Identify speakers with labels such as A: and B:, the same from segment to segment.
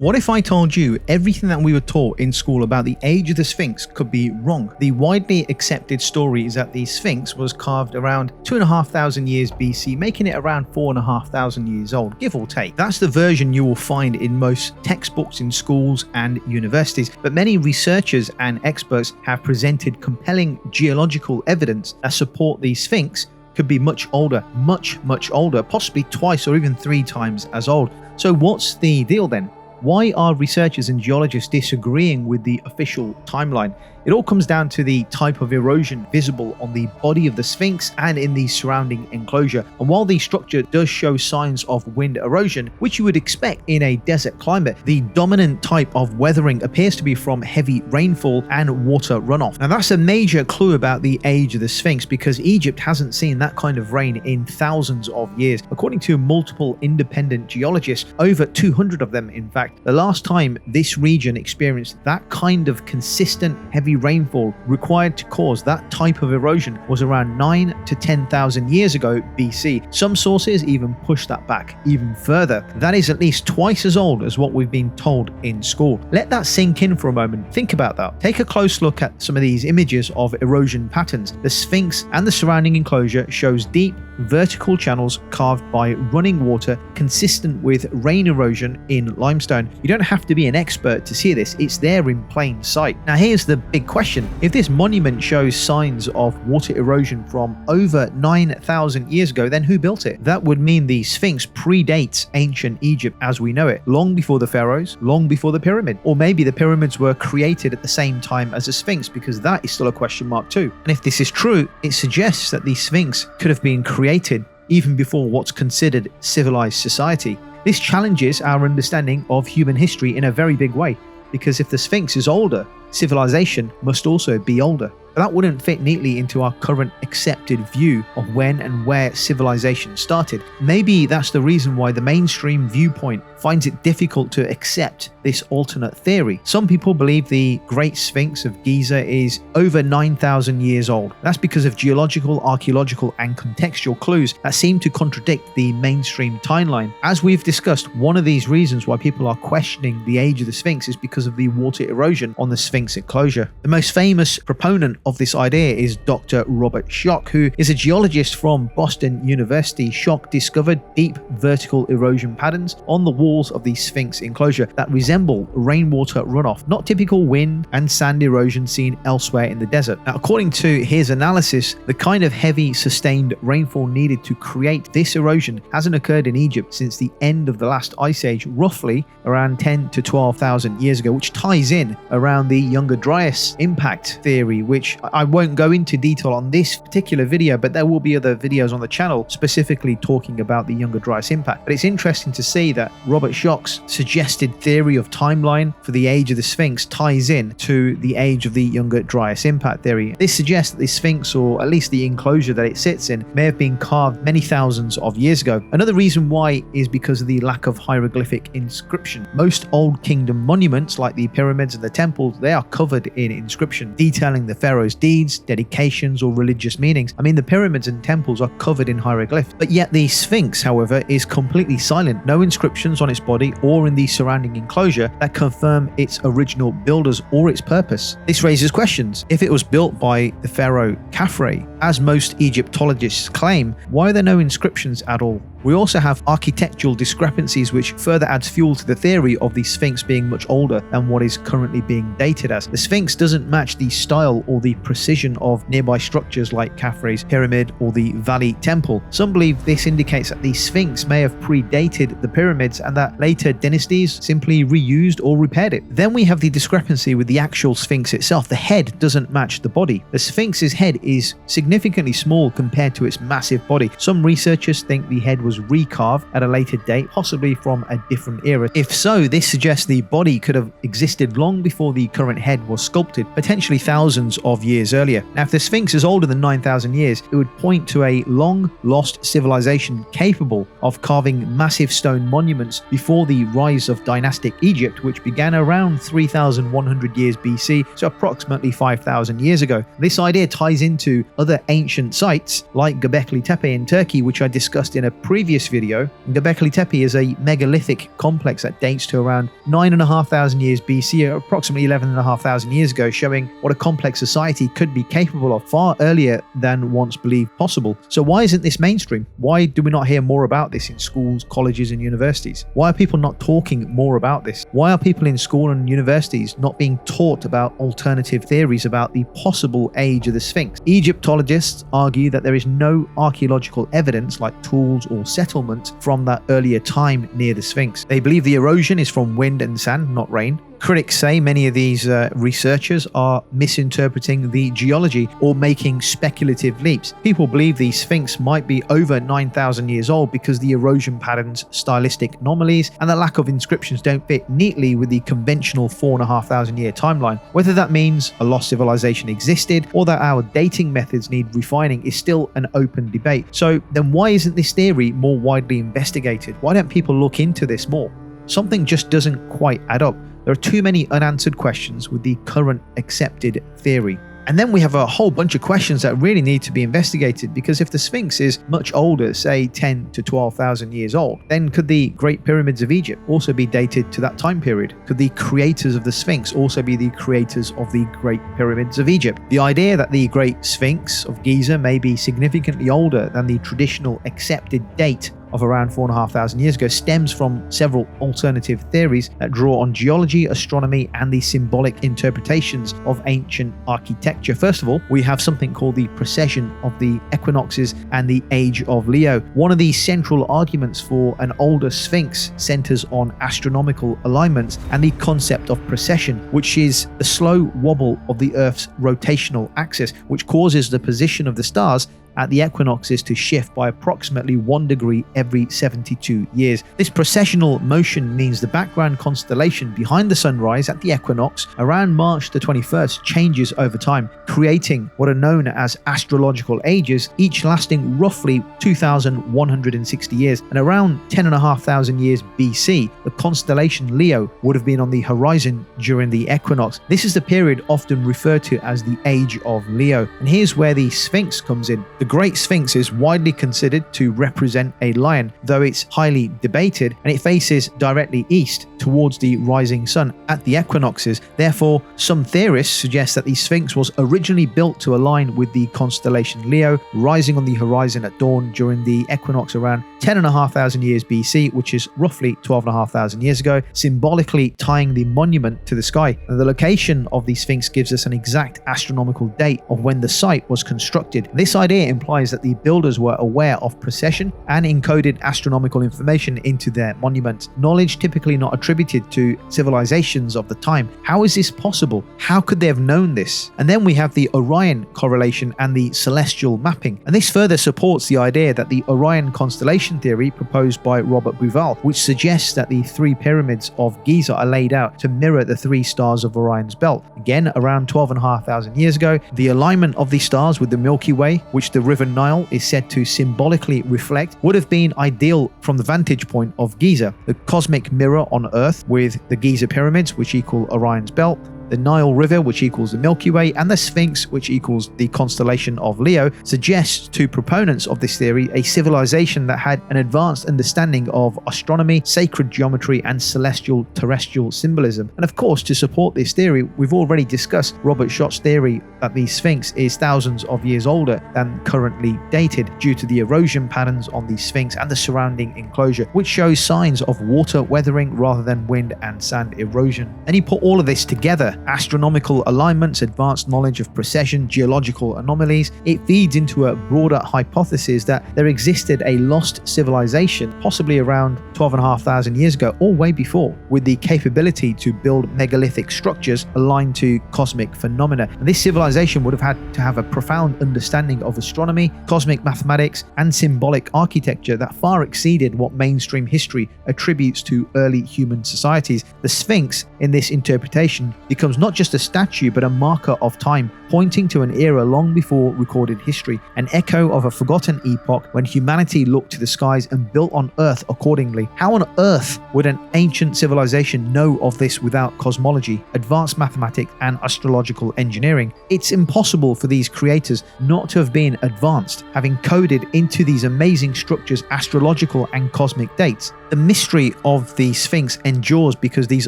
A: What if I told you everything that we were taught in school about the age of the Sphinx could be wrong? The widely accepted story is that the Sphinx was carved around 2,500 years BC, making it around 4,500 years old, give or take. That's the version you will find in most textbooks in schools and universities, but many researchers and experts have presented compelling geological evidence that support the Sphinx could be much older, much older, possibly twice or even 3 times as old. So what's the deal then? Why are researchers and geologists disagreeing with the official timeline? It all comes down to the type of erosion visible on the body of the Sphinx and in the surrounding enclosure. And while the structure does show signs of wind erosion, which you would expect in a desert climate, the dominant type of weathering appears to be from heavy rainfall and water runoff. Now that's a major clue about the age of the Sphinx, because Egypt hasn't seen that kind of rain in thousands of years. According to multiple independent geologists, over 200 of them in fact, the last time this region experienced that kind of consistent heavy rainfall required to cause that type of erosion was around 9 to 10,000 years ago BC. Some sources even push that back even further. That is at least twice as old as what we've been told in school. Let that sink in for a moment. Think about that. Take a close look at some of these images of erosion patterns. The Sphinx and the surrounding enclosure shows deep vertical channels carved by running water consistent with rain erosion in limestone. You don't have to be an expert to see this, it's there in plain sight. Now here's the big question. If this monument shows signs of water erosion from over 9,000 years ago, then who built it? That would mean the Sphinx predates ancient Egypt as we know it, long before the pharaohs, long before the pyramid. Or maybe the pyramids were created at the same time as the Sphinx, because that is still a question mark too. And if this is true, it suggests that the Sphinx could have been created even before what's considered civilized society. This challenges our understanding of human history in a very big way, because if the Sphinx is older, civilization must also be older. But that wouldn't fit neatly into our current accepted view of when and where civilization started. Maybe that's the reason why the mainstream viewpoint finds it difficult to accept this alternate theory. Some people believe the Great Sphinx of Giza is over 9,000 years old. That's because of geological, archaeological, and contextual clues that seem to contradict the mainstream timeline. As we've discussed, one of these reasons why people are questioning the age of the Sphinx is because of the water erosion on the Sphinx enclosure. The most famous proponent of this idea is Dr. Robert Schoch, who is a geologist from Boston University. Schoch discovered deep vertical erosion patterns on the walls of the Sphinx enclosure that resemble rainwater runoff, not typical wind and sand erosion seen elsewhere in the desert. Now, according to his analysis, the kind of heavy sustained rainfall needed to create this erosion hasn't occurred in Egypt since the end of the last ice age, roughly around 10 to 12,000 years ago, which ties in around the Younger Dryas impact theory, which I won't go into detail on this particular video, but there will be other videos on the channel specifically talking about the Younger Dryas impact. But it's interesting to see that Robert Schoch's suggested theory of timeline for the age of the Sphinx ties in to the age of the Younger Dryas impact theory. This suggests that the Sphinx, or at least the enclosure that it sits in, may have been carved many thousands of years ago. Another reason why is because of the lack of hieroglyphic inscription. Most Old Kingdom monuments, like the pyramids and the temples, they are covered in inscription detailing the pharaoh's deeds, dedications, or religious meanings. I mean, the pyramids and temples are covered in hieroglyphs, but yet the Sphinx, however, is completely silent. No inscriptions on its body or in the surrounding enclosure that confirm its original builders or its purpose. This raises questions. If it was built by the pharaoh Khafre, as most Egyptologists claim, why are there no inscriptions at all? We also have architectural discrepancies, which further adds fuel to the theory of the Sphinx being much older than what is currently being dated as. The Sphinx doesn't match the style or the precision of nearby structures like Khafre's pyramid or the Valley Temple. Some believe this indicates that the Sphinx may have predated the pyramids and that later dynasties simply reused or repaired it. Then we have the discrepancy with the actual Sphinx itself. The head doesn't match the body. The Sphinx's head is significantly small compared to its massive body. Some researchers think the head was recarved at a later date, possibly from a different era. If so, this suggests the body could have existed long before the current head was sculpted, potentially thousands of years earlier. Now, if the Sphinx is older than 9,000 years, it would point to a long-lost civilization capable of carving massive stone monuments before the rise of dynastic Egypt, which began around 3,100 years BC, so approximately 5,000 years ago. This idea ties into other ancient sites like Göbekli Tepe in Turkey, which I discussed in a previous previous video, Göbekli Tepe is a megalithic complex that dates to around 9,500 years BC, or approximately 11,500 years ago, showing what a complex society could be capable of far earlier than once believed possible. So why isn't this mainstream? Why do we not hear more about this in schools, colleges and universities? Why are people not talking more about this? Why are people in school and universities not being taught about alternative theories about the possible age of the Sphinx? Egyptologists argue that there is no archaeological evidence like tools or settlements from that earlier time near the Sphinx. They believe the erosion is from wind and sand, not rain. Critics say many of these researchers are misinterpreting the geology or making speculative leaps. People believe the Sphinx might be over 9,000 years old because the erosion patterns, stylistic anomalies, and the lack of inscriptions don't fit neatly with the conventional 4,500 year timeline. Whether that means a lost civilization existed or that our dating methods need refining is still an open debate. So then why isn't this theory more widely investigated? Why don't people look into this more? Something just doesn't quite add up. There are too many unanswered questions with the current accepted theory. And then we have a whole bunch of questions that really need to be investigated, because if the Sphinx is much older, say 10 to 12,000 years old, then could the Great Pyramids of Egypt also be dated to that time period? Could the creators of the Sphinx also be the creators of the Great Pyramids of Egypt? The idea that the Great Sphinx of Giza may be significantly older than the traditional accepted date of around 4,500 years ago stems from several alternative theories that draw on geology, astronomy, and the symbolic interpretations of ancient architecture. First of all, we have something called the precession of the equinoxes and the age of Leo. One of the central arguments for an older Sphinx centers on astronomical alignments and the concept of precession, which is the slow wobble of the Earth's rotational axis, which causes the position of the stars at the equinoxes to shift by approximately 1 degree every 72 years. This precessional motion means the background constellation behind the sunrise at the equinox around March the 21st changes over time, creating what are known as astrological ages, each lasting roughly 2,160 years. And around 10,500 years BC, the constellation Leo would have been on the horizon during the equinox. This is the period often referred to as the Age of Leo. And here's where the Sphinx comes in. The Great Sphinx is widely considered to represent a lion, though it's highly debated, and it faces directly east towards the rising sun at the equinoxes. Therefore, some theorists suggest that the Sphinx was originally built to align with the constellation Leo, rising on the horizon at dawn during the equinox around 10,500 years BC, which is roughly 12,500 years ago, symbolically tying the monument to the sky. And the location of the Sphinx gives us an exact astronomical date of when the site was constructed. This idea implies that the builders were aware of precession and encoded astronomical information into their monuments, knowledge typically not attributed to civilizations of the time. How is this possible? How could they have known this? And then we have the Orion correlation and the celestial mapping, and this further supports the idea that the Orion constellation theory proposed by Robert Bauval, which suggests that the 3 pyramids of Giza are laid out to mirror the 3 stars of Orion's belt. Again, around 12,500 years ago, the alignment of these stars with the Milky Way, which the River Nile is said to symbolically reflect, would have been ideal from the vantage point of Giza. The cosmic mirror on Earth with the Giza pyramids, which equal Orion's belt, the Nile River, which equals the Milky Way, and the Sphinx, which equals the constellation of Leo, suggests to proponents of this theory a civilization that had an advanced understanding of astronomy, sacred geometry, and celestial terrestrial symbolism. And of course, to support this theory, we've already discussed Robert Schott's theory that the Sphinx is thousands of years older than currently dated due to the erosion patterns on the Sphinx and the surrounding enclosure, which shows signs of water weathering rather than wind and sand erosion. And he put all of this together, astronomical alignments, advanced knowledge of precession, geological anomalies. It feeds into a broader hypothesis that there existed a lost civilization, possibly around 12,500 years ago or way before, with the capability to build megalithic structures aligned to cosmic phenomena. And this civilization would have had to have a profound understanding of astronomy, cosmic mathematics, and symbolic architecture that far exceeded what mainstream history attributes to early human societies. The Sphinx, in this interpretation, becomes becomes not just a statue but a marker of time, pointing to an era long before recorded history, an echo of a forgotten epoch when humanity looked to the skies and built on Earth accordingly. How on earth would an ancient civilization know of this without cosmology, advanced mathematics, and astrological engineering? It's impossible for these creators not to have been advanced, having coded into these amazing structures astrological and cosmic dates. The mystery of the Sphinx endures because these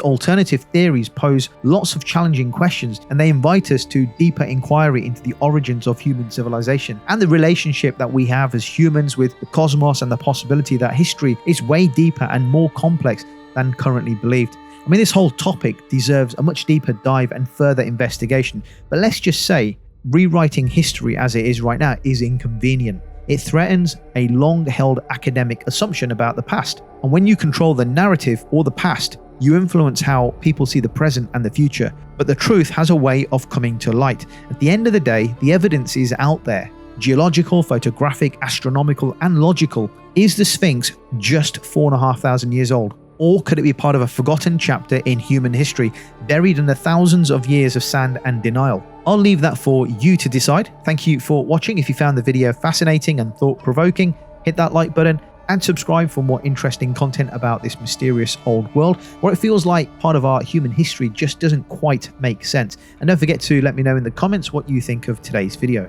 A: alternative theories pose lots of challenging questions, and they invite us to deeper inquiry into the origins of human civilization and the relationship that we have as humans with the cosmos, and the possibility that history is way deeper and more complex than currently believed. I mean, this whole topic deserves a much deeper dive and further investigation, but let's just say rewriting history as it is right now is inconvenient. It threatens a long-held academic assumption about the past. And when you control the narrative or the past, you influence how people see the present and the future. But the truth has a way of coming to light. At the end of the day, the evidence is out there. Geological, photographic, astronomical, and logical. Is the Sphinx just 4,500 years old? Or could it be part of a forgotten chapter in human history, buried in the thousands of years of sand and denial? I'll leave that for you to decide. Thank you for watching. If you found the video fascinating and thought-provoking, hit that like button and subscribe for more interesting content about this mysterious old world, where it feels like part of our human history just doesn't quite make sense. And don't forget to let me know in the comments what you think of today's video.